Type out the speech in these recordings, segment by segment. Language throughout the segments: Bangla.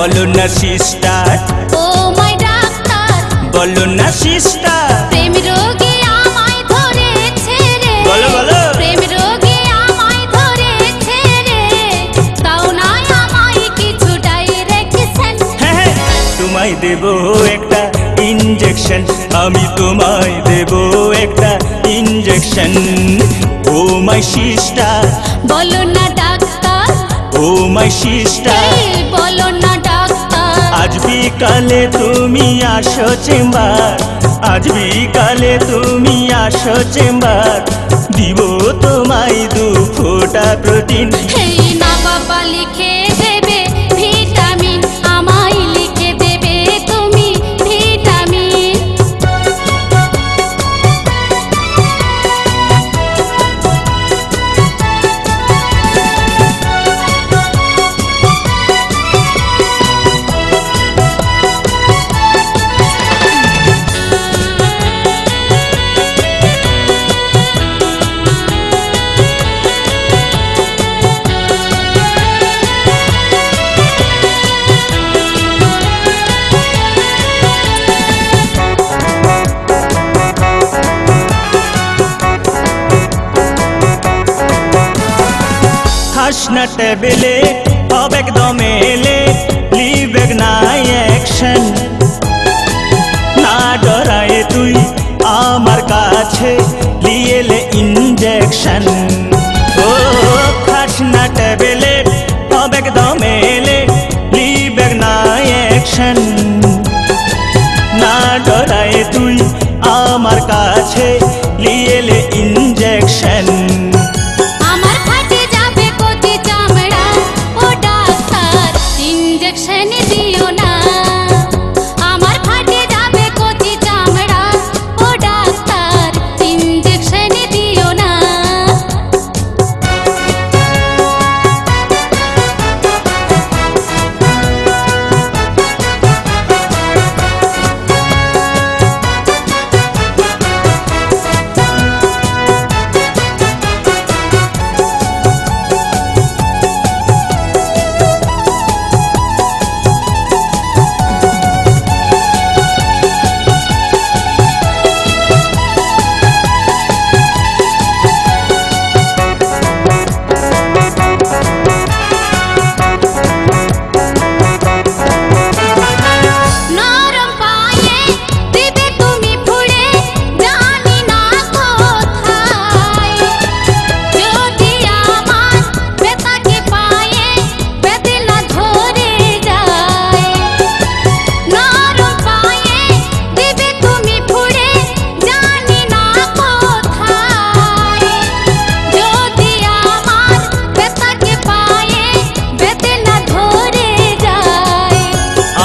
বলো না সিস্টার। ও মাই ডাক্তার বলো না সিস্টার। প্রেম রোগে আমায় ধরেছে রে। বলো বলো। প্রেম রোগে আমায় ধরেছে রে, তাও না আমায় কিছু ডাইরেকশন। হ্যাঁ তোমায় দেব একটা ইনজেকশন, আমি তোমায় দেব একটা ইনজেকশন। O my sister. বলো না ডাক্তার। O my sister. বলো না ডাক্তার। আজ বিকালে তুমি আসো চেম্বার, আজ বিকালে তুমি আসো চেম্বার, দিব তোমায় 2 ফোঁটা প্রোটিন। এই না বাবা লিখে দেবে ভিটামিন, আমায় লিখে দেবে তুমি ভিটামিন। হাসনা টেবিলে হবে একদম এলে, লিভ এক না অ্যাকশন। না ডরায় তুই আমার কাছে লিয়েলে ইনজেকশন। ও হাসনা টেবিলে হবে একদম এলে, লিভ এক না অ্যাকশন। না ডরায় তুই আমার কাছে লিয়েলে ইনজেকশন।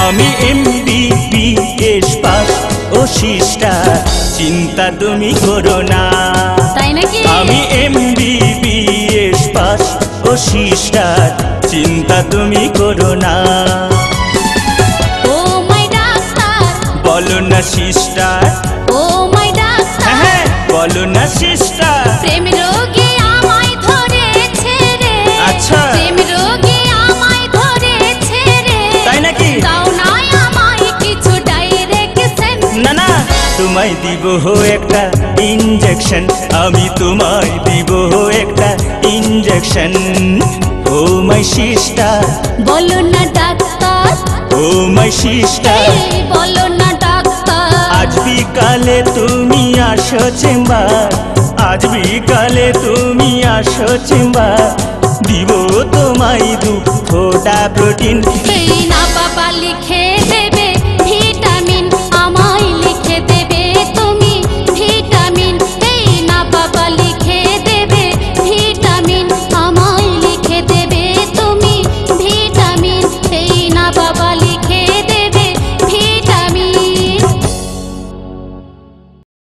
আমি MBBS পাস ও সিস্টার, চিন্তা তুমি করো না। তাই নাকি? আমি MBBS পাস ও সিস্টার, চিন্তা তুমি করো না। ও মাই ডাক্তার। বলো না সিস্টার। ও মাই ডাক্তার। হ্যাঁ বলো না সিস্টার। প্রেম রোগে আমায় ধরেছে রে। আচ্ছা। প্রেম রোগে আমায় ধরেছে রে, তাই নাকি? তাও না আমায় কিছু ডাইরেকশন। না না তোমায় দিব একটা ইনজেকশন, আমি তোমায় দিব একটা ইনজেকশন। O my sister. বলো না ডাক্তার। O my sister. বলো না ডাক্তার। আজ বিকালে তুমি আসো চেম্বার, আজ বিকালে তুমি আসো চেম্বার, দিব তোমায় 2 ফোঁটা প্রোটিন। এই না বাবা লিখে